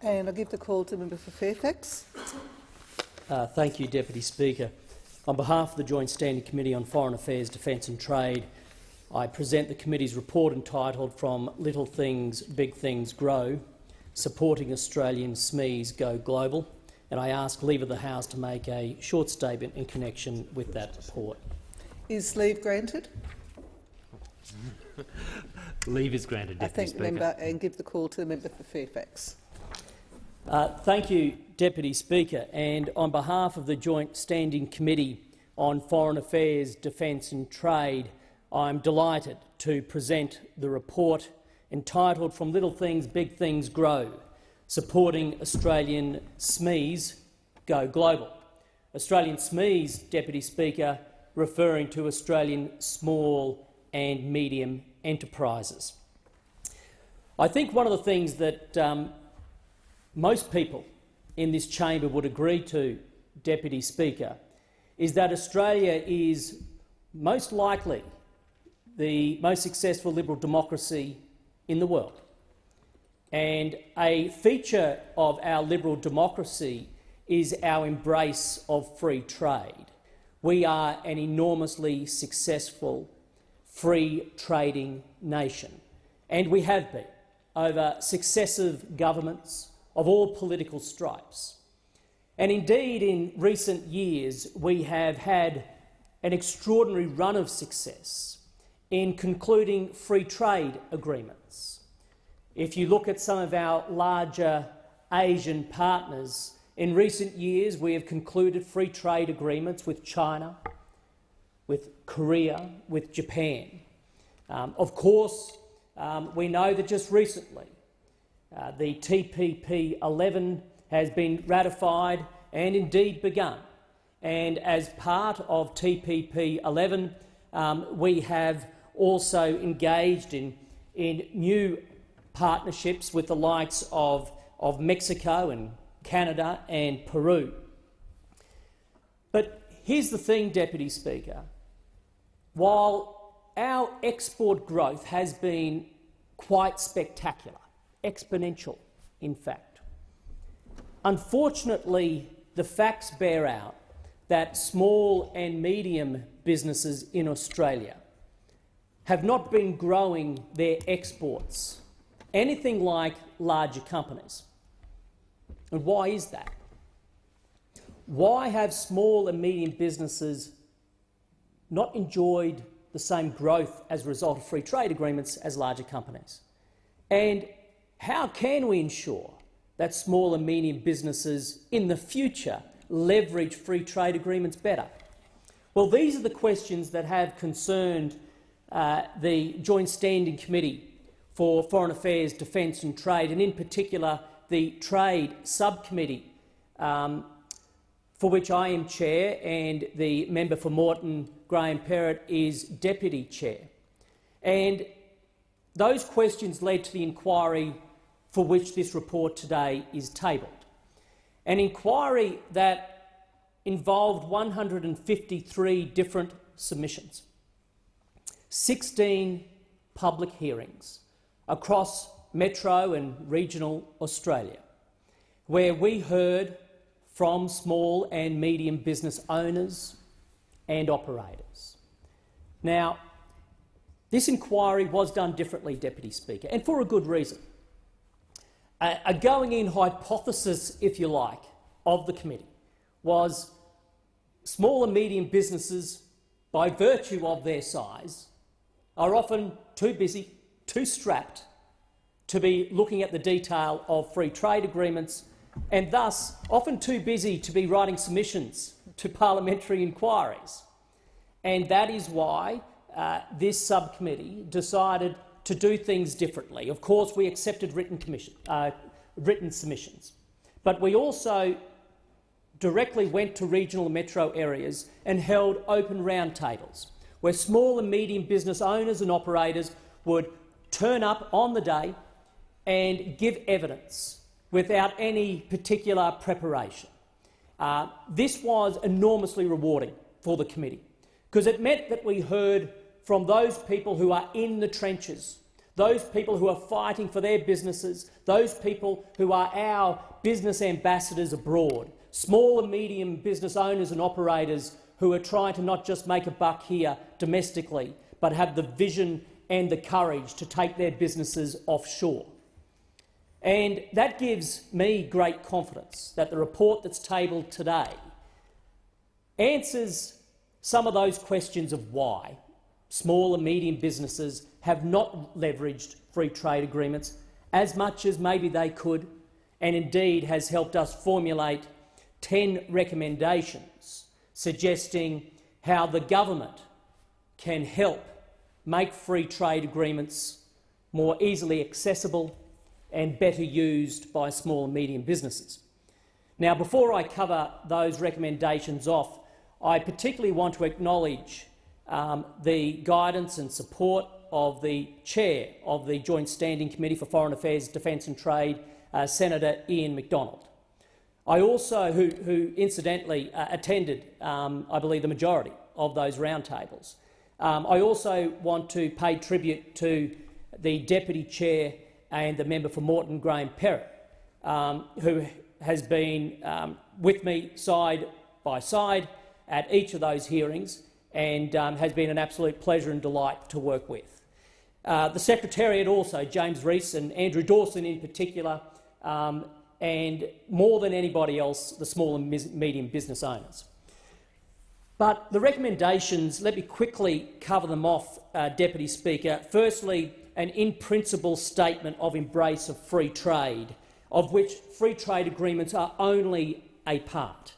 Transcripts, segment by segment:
And I give the call to the member for Fairfax. Thank you, Deputy Speaker. On behalf of the Joint Standing Committee on Foreign Affairs, Defence and Trade, I present the committee's report entitled From Little Things, Big Things Grow, Supporting Australian SMEs Go Global, and I ask leave of the House to make a short statement in connection with that report. Is leave granted? Leave is granted, Deputy I thank Speaker. the member and give the call to the member for Fairfax. Thank you, Deputy Speaker. And on behalf of the Joint Standing Committee on Foreign Affairs, Defence and Trade, I'm delighted to present the report entitled From Little Things, Big Things Grow, Supporting Australian SMEs Go Global. Australian SMEs, Deputy Speaker, referring to Australian small and medium enterprises. I think one of the things that most people in this chamber would agree to, Deputy Speaker, is that Australia is most likely the most successful liberal democracy in the world. And a feature of our liberal democracy is our embrace of free trade. We are an enormously successful free trading nation, and we have been over successive governments of all political stripes. And indeed, in recent years, we have had an extraordinary run of success in concluding free trade agreements. If you look at some of our larger Asian partners, in recent years we have concluded free trade agreements with China, with Korea, with Japan. Of course, we know that just recently the TPP-11 has been ratified and indeed begun. And as part of TPP-11, we have also engaged in new partnerships with the likes of Mexico and Canada and Peru. But here's the thing, Deputy Speaker. While our export growth has been quite spectacular, exponential in fact, unfortunately the facts bear out that small and medium businesses in Australia have not been growing their exports anything like larger companies. And why is that? Why have small and medium businesses not enjoyed the same growth as a result of free trade agreements as larger companies? And how can we ensure that small and medium businesses in the future leverage free trade agreements better? Well, these are the questions that have concerned the Joint Standing Committee for Foreign Affairs, Defence and Trade, and in particular the Trade Subcommittee, for which I am chair, and the member for Moreton, Graham Perrott, is deputy chair. And those questions led to the inquiry for which this report today is tabled. An inquiry that involved 153 different submissions, 16 public hearings across metro and regional Australia, where we heard from small and medium business owners and operators. Now, this inquiry was done differently, Deputy Speaker, and for a good reason. A going-in hypothesis, if you like, of the committee was small and medium businesses, by virtue of their size, are often too busy, too strapped to be looking at the detail of free trade agreements, and thus often too busy to be writing submissions to parliamentary inquiries. And that is why this subcommittee decided to do things differently. Of course, we accepted written submissions, but we also directly went to regional and metro areas and held open roundtables where small and medium business owners and operators would turn up on the day and give evidence without any particular preparation. This was enormously rewarding for the committee because it meant that we heard from those people who are in the trenches, those people who are fighting for their businesses, those people who are our business ambassadors abroad, small and medium business owners and operators who are trying to not just make a buck here domestically, but have the vision and the courage to take their businesses offshore. And that gives me great confidence that the report that's tabled today answers some of those questions of why small and medium businesses have not leveraged free trade agreements as much as maybe they could, and indeed has helped us formulate 10 recommendations suggesting how the government can help make free trade agreements more easily accessible and better used by small and medium businesses. Now, before I cover those recommendations off, I particularly want to acknowledge the guidance and support of the Chair of the Joint Standing Committee for Foreign Affairs, Defence and Trade, Senator Ian MacDonald. I also, who incidentally attended, I believe, the majority of those roundtables. I also want to pay tribute to the Deputy Chair and the member for Moreton, Graham Perrott, who has been with me side by side at each of those hearings and has been an absolute pleasure and delight to work with. The Secretariat also, James Rees and Andrew Dawson in particular, and more than anybody else, the small and medium business owners. But the recommendations, let me quickly cover them off, Deputy Speaker. Firstly, an in-principle statement of embrace of free trade, of which free trade agreements are only a part.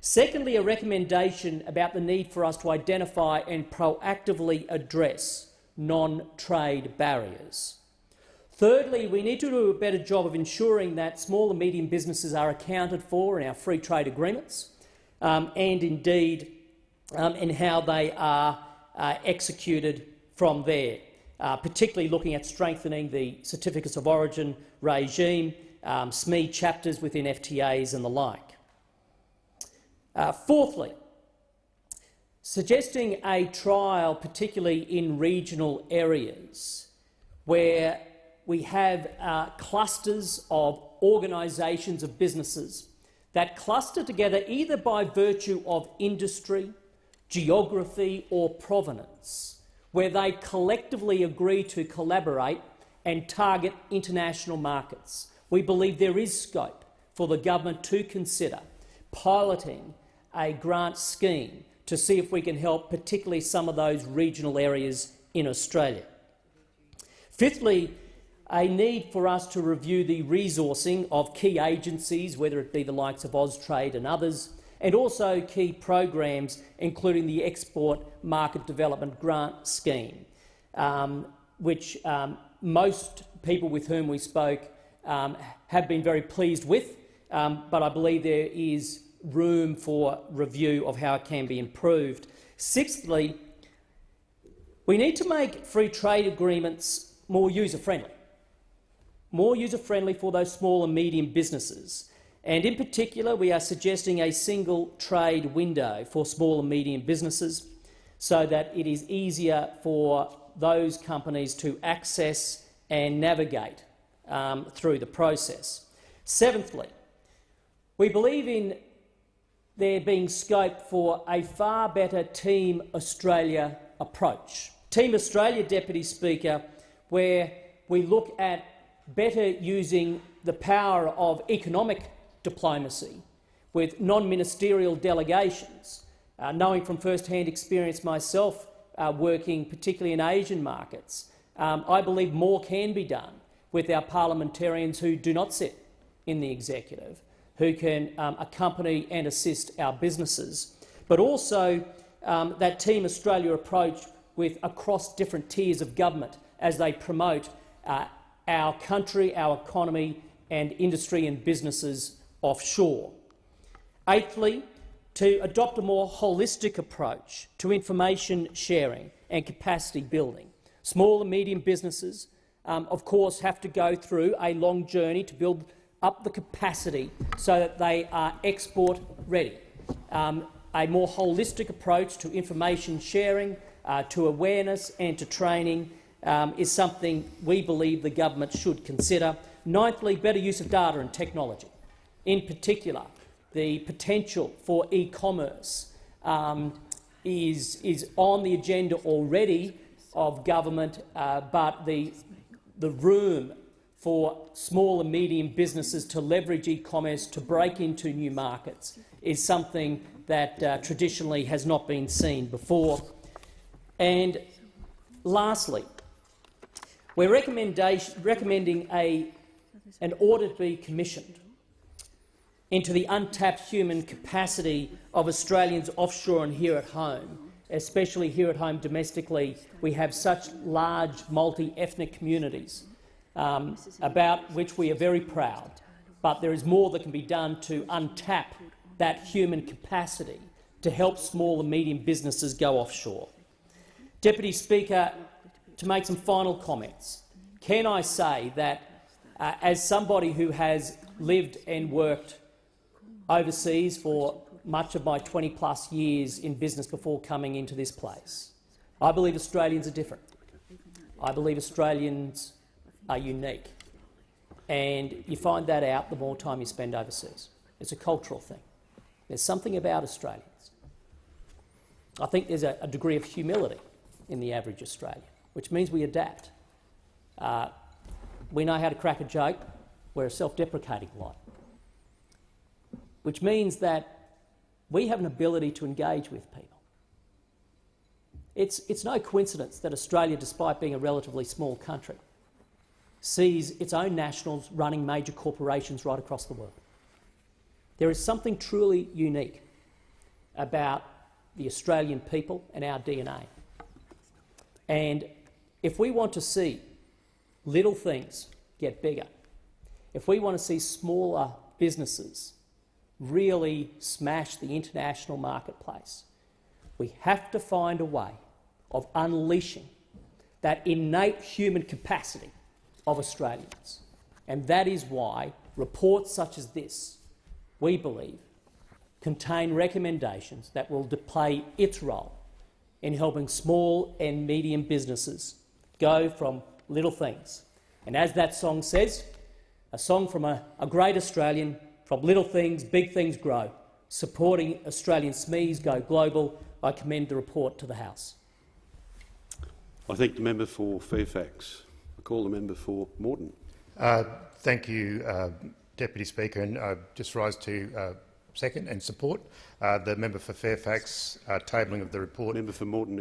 Secondly, a recommendation about the need for us to identify and proactively address non-trade barriers. Thirdly, we need to do a better job of ensuring that small and medium businesses are accounted for in our free trade agreements, and indeed in how they are executed from there, particularly looking at strengthening the certificates of origin regime, SME chapters within FTAs and the like. Fourthly, suggesting a trial, particularly in regional areas where we have clusters of organisations of businesses that cluster together either by virtue of industry, geography or provenance, where they collectively agree to collaborate and target international markets. We believe there is scope for the government to consider piloting a grant scheme to see if we can help particularly some of those regional areas in Australia. Fifthly, a need for us to review the resourcing of key agencies, whether it be the likes of Austrade and others, and also key programs, including the Export Market Development Grant Scheme, which most people with whom we spoke have been very pleased with, but I believe there is room for review of how it can be improved. Sixthly, we need to make free trade agreements more user-friendly for those small and medium businesses. And in particular, we are suggesting a single trade window for small and medium businesses so that it is easier for those companies to access and navigate through the process. Seventhly, we believe in there being scope for a far better Team Australia approach. Team Australia, Deputy Speaker, where we look at better using the power of economic diplomacy with non-ministerial delegations. Knowing from first-hand experience myself, working particularly in Asian markets, I believe more can be done with our parliamentarians who do not sit in the executive, who can accompany and assist our businesses, but also that Team Australia approach with across different tiers of government as they promote our country, our economy and industry and businesses offshore. Eighthly, to adopt a more holistic approach to information sharing and capacity building. Small and medium businesses, of course, have to go through a long journey to build up the capacity so that they are export ready. A more holistic approach to information sharing, to awareness and to training is something we believe the government should consider. Ninthly, better use of data and technology. In particular, the potential for e-commerce is on the agenda already of government, but the room for small and medium businesses to leverage e-commerce to break into new markets is something that traditionally has not been seen before. And lastly, we're recommending an audit be commissioned into the untapped human capacity of Australians offshore and here at home. Especially here at home domestically, we have such large multi-ethnic communities about which we are very proud, but there is more that can be done to untap that human capacity to help small and medium businesses go offshore. Deputy Speaker, to make some final comments, can I say that as somebody who has lived and worked overseas for much of my 20+ years in business before coming into this place, I believe Australians are different. I believe Australians are unique, and you find that out the more time you spend overseas. It's a cultural thing. There's something about Australians. I think there's a degree of humility in the average Australian, which means we adapt. We know how to crack a joke. We're a self-deprecating lot, which means that we have an ability to engage with people. It's no coincidence that Australia, despite being a relatively small country, sees its own nationals running major corporations right across the world. There is something truly unique about the Australian people and our DNA. And if we want to see little things get bigger, if we want to see smaller businesses really smash the international marketplace, we have to find a way of unleashing that innate human capacity of Australians. And that is why reports such as this, we believe, contain recommendations that will play its role in helping small and medium businesses go from little things. And as that song says, a song from a great Australian, from little things, big things grow. Supporting Australian SMEs go global, I commend the report to the House. I thank the member for Fairfax. I call the member for Moreton. Thank you, Deputy Speaker, and I just rise to second and support the member for Fairfax tabling of the report. Member for Moreton.